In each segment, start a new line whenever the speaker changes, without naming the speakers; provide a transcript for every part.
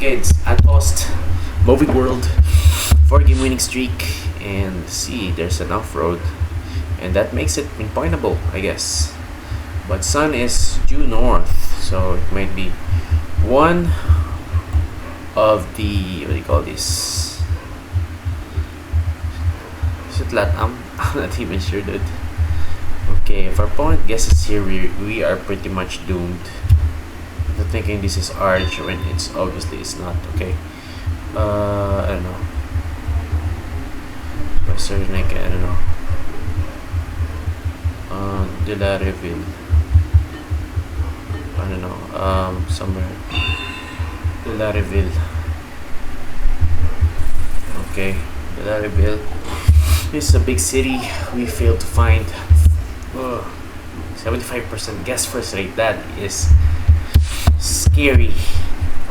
decades at Ost, moving world, 4 game winning streak, and see, there's an off-road, and that makes it pinpointable, I guess. But sun is due north, so it might be one of the, what do you call this? Is it Latam? I'm not even sure, dude. Okay, if our opponent guesses here, we are pretty much doomed. I'm thinking this is Arch when it's obviously it's not. Okay, I don't know. Western, I don't know. De La Reville. I don't know. Somewhere. De La Reville. Okay, De La Reville. This is a big city. We failed to find. 75% guess first rate. That is scary.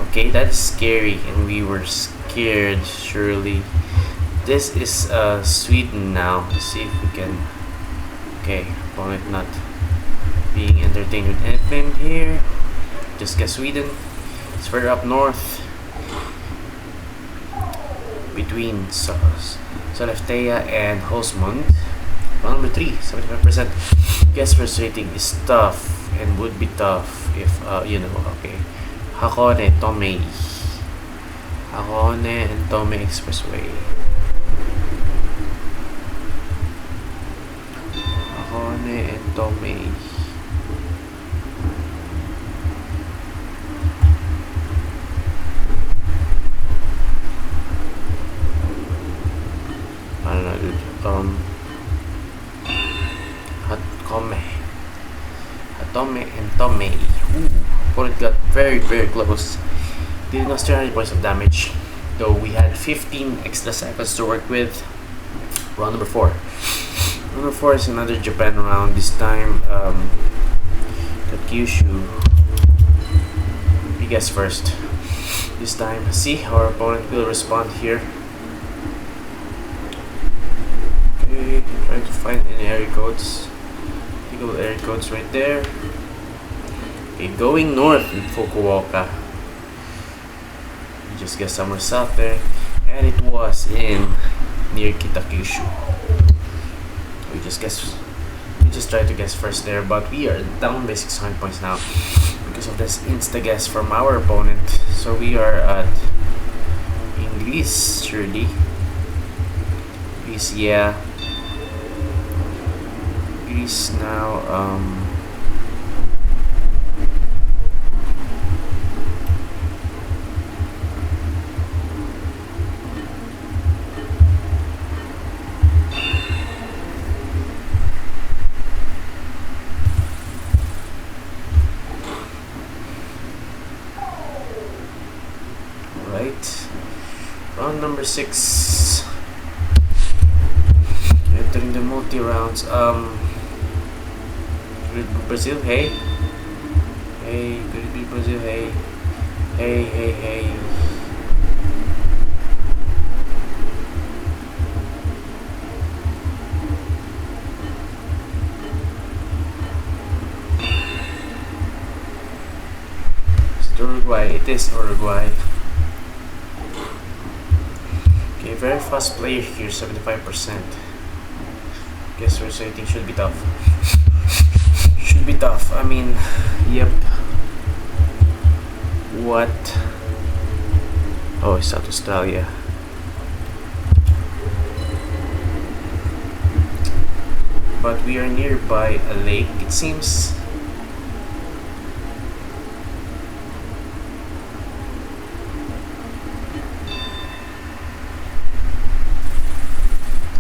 Okay, that is scary, and we were scared. Surely, this is Sweden now. Let's see if we can. Okay, opponent not being entertained with anything here. Just guess Sweden. It's further up north, between Sollefteå and Holsmund. Number 3, 75%. Guess first rating is tough and would be tough if you know. Okay, Hakone, Tomei. Hakone and Tomei Expressway. Hakone and Tomei. I don't know, dude. Hatome and Tomei. Opponent got very close. Dealing us 300 points of damage, though we had 15 extra seconds to work with. Round number 4. Round number 4 is another Japan round. This time, Kyushu. We guess first. This time, see, our opponent will respond here. Okay, trying to find any area codes. Area codes right there. Okay, going north in Fukuoka. We just guessed somewhere south there, and it was in near Kitakyushu. We just tried to guess first there, but we are down by 600 points now because of this insta guess from our opponent. So we are at Greece, surely. Greece, yeah. Greece now. Right. Round number 6. Entering the multi rounds. Brazil, hey. Hey, could it be Brazil, hey. Hey. Is it Uruguay? It is Uruguay. Okay, very fast player here, 75%. Guess first rating should be tough. I mean, yep. What? Oh, it's South Australia. But we are nearby a lake, it seems.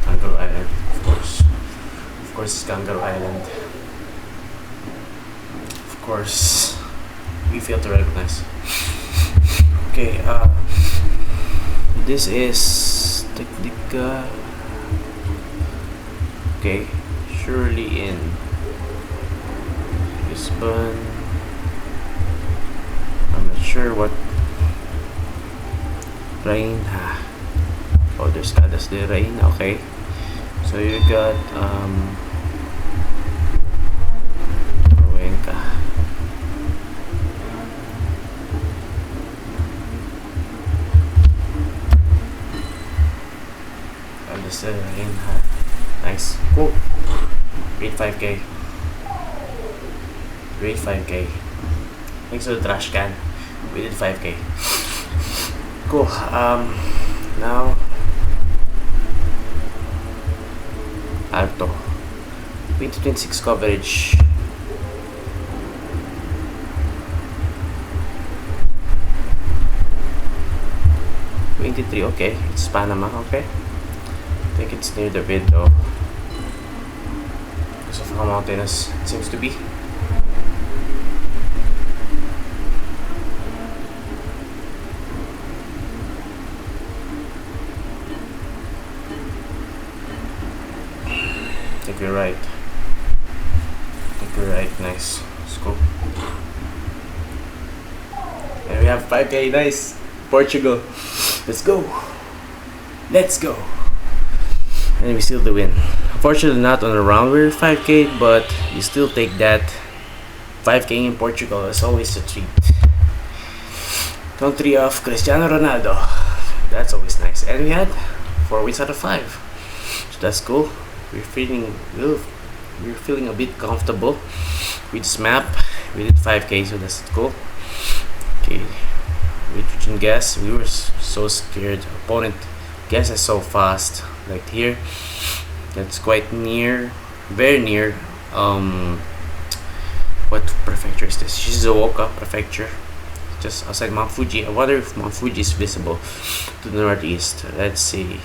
Kangaroo Island, of course. Of course, it's Kangaroo Island. Of course, we fail to recognize. Okay, this is Technica. Okay, surely in Lisbon. I'm not sure what rain. Oh, there's Caldas de Rain. Okay, so you got Caldas de Reina. Nice. Cool. Great 5K. Great 5K. Thanks to the trash can. We did 5K. Cool. Now Alto. 2026 coverage. Okay, it's Panama, okay. I think it's near the window. Because of how mountainous it seems to be. I think you're right. Nice. Let's go. And we have 5K, nice. Portugal. Let's go. And we still the win. Unfortunately not on a round we're 5K, but you still take that. 5K in Portugal is always a treat. Country of Cristiano Ronaldo. That's always nice. And we had 4 wins out of 5. So that's cool. We're feeling a bit comfortable with this map. We did 5K, so that's cool. Okay. With Geoguessr, we were so scared. Opponent guess is so fast. Like here, that's quite near, very near. What prefecture is this? Shizuoka prefecture, just outside Mount Fuji. I wonder if Mount Fuji is visible to the northeast. Let's see.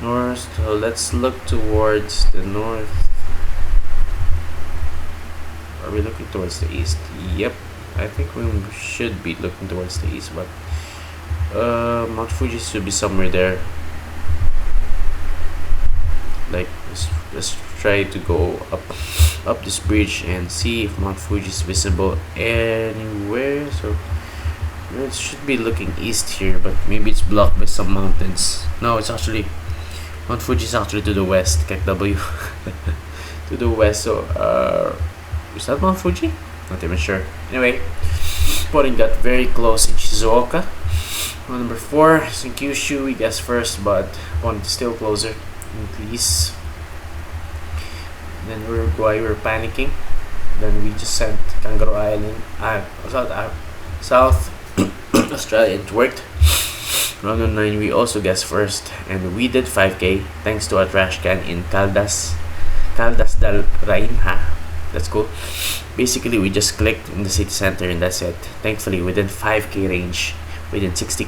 North. So let's look towards the north. Are we looking towards the east? Yep. I think we should be looking towards the east, but Mount Fuji should be somewhere there. Like, let's try to go up this bridge and see if Mount Fuji is visible anywhere. So it should be looking east here, but maybe it's blocked by some mountains. No, it's actually Mount Fuji is actually to the west. W to the west. So is that Mount Fuji? Not even sure. Anyway, Sporting got very close in Shizuoka. Number 4 is in Kyushu. We guessed first, but opponent is still closer. Increase. Then Uruguay were panicking. Then we just sent Kangaroo Island, South Australia. It worked. Round 9 we also guessed first, and we did 5K thanks to a trash can in Caldas del Reina. That's cool. Basically, we just clicked in the city center and that's it. Thankfully, within 5K range, within 60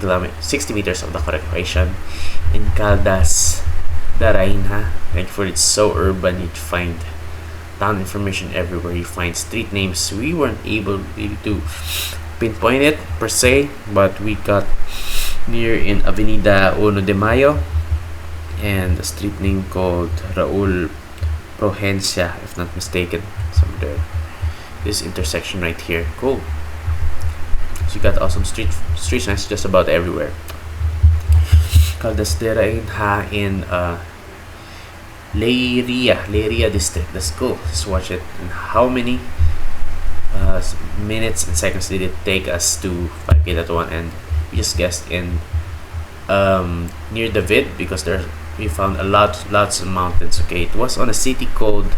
meters of the correct location in Caldas de Reina. Thankfully, it's so urban, you'd find town information everywhere. You find street names. We weren't able really to pinpoint it per se, but we got near in Avenida 1 de Mayo and a street name called Raul Prohencia, if not mistaken, somewhere there. This intersection right here. Cool. So you got awesome street signs just about everywhere. Caldas de Reina in Leiria district. That's cool. Let's watch it. And how many minutes and seconds did it take us to 5K that one? And we just guessed in near the vid because we found lots of mountains. Okay, it was on a city called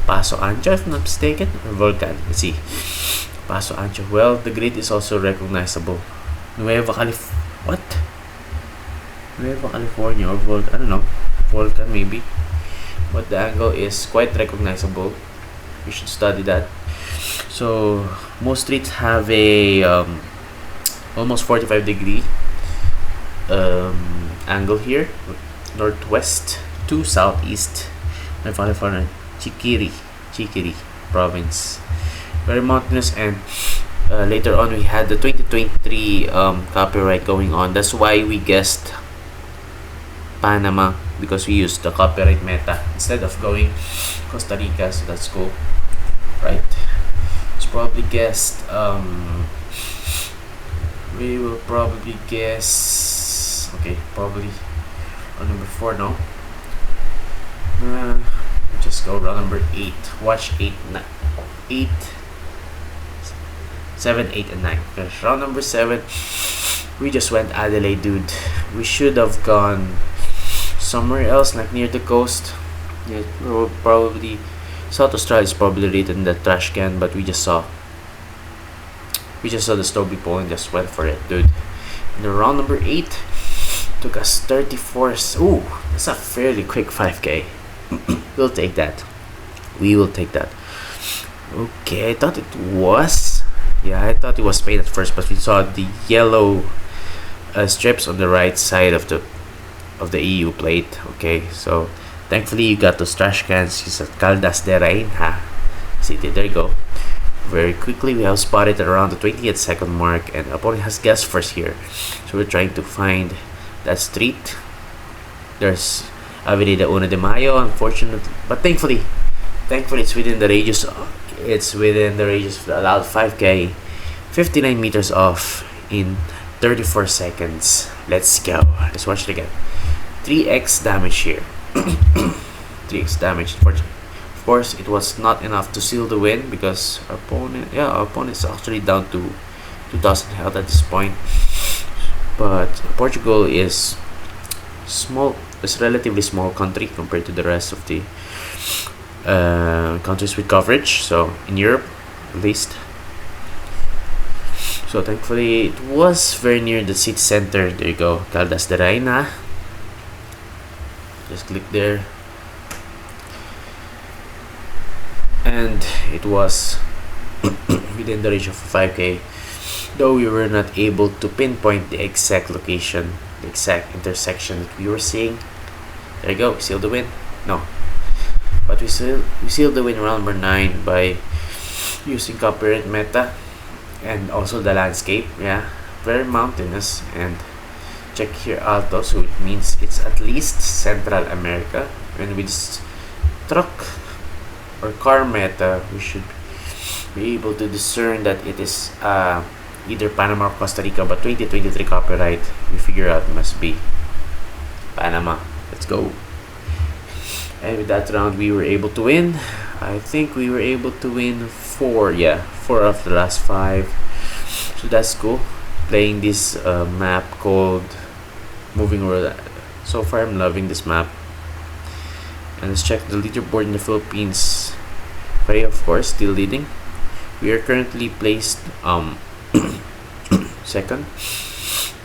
Paso Ancho, if not mistaken, or Volcan. Let's see. Paso Ancho. Well, the grid is also recognizable. Nueva California or Volcan? I don't know. Volcan maybe. But the angle is quite recognizable. We should study that. So most streets have a almost 45-degree angle here, northwest to southeast. California, Chikiri province, very mountainous, and later on we had the 2023 copyright going on. That's why we guessed Panama, because we used the copyright meta instead of going Costa Rica. So that's cool, right? It's probably guessed. We will probably guess. Okay, probably on number 4 now. Just go round number 8. Watch 7, 8, and 9. Because round number 7, we just went Adelaide, dude. We should have gone somewhere else, like near the coast. Yeah, probably South Australia is probably written in the trash can, but we just saw the Stobie pole and just went for it, dude. In the round number 8, took us 34. Ooh, that's a fairly quick 5K. We'll take that. We will take that. Okay, I thought it was. Yeah, I thought it was Spain at first, but we saw the yellow strips on the right side of the EU plate. Okay, so thankfully you got those trash cans. It's at Caldas de Reina City. There you go. Very quickly, we have spotted around the 20th second mark, and opponent has guessed first here. So we're trying to find that street. There's Avenida 1 de Mayo, unfortunately, but thankfully it's within the radius. It's within the radius of the allowed 5K. 59 meters off in 34 seconds. Let's go. Let's watch it again. 3x damage here. 3x damage. Of course, it was not enough to seal the win because our opponent is actually down to 2,000 health at this point. But Portugal is small. It's a relatively small country compared to the rest of the countries with coverage. So in Europe, at least. So thankfully, it was very near the city center. There you go, Caldas de Reina. Just click there. And it was within the range of 5K, though we were not able to pinpoint the exact location, the exact intersection that we were seeing. There you go, we sealed the win. No, but we sealed the win round number 9 by using copyright meta and also the landscape. Yeah, very mountainous, and check here alto, so it means it's at least Central America. And with this truck or car meta, we should be able to discern that it is either Panama or Costa Rica, but 2023 copyright, we figure out must be Panama. Let's go. And with that round, we were able to win. I think we were able to win 4 of the last 5. So that's cool. Playing this map called Moving World. So far, I'm loving this map. And let's check the leaderboard in the Philippines. Faye, of course, still leading. We are currently placed second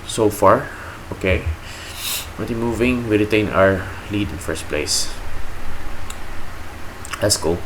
so far. Okay, but moving, we retain our lead in first place. That's cool.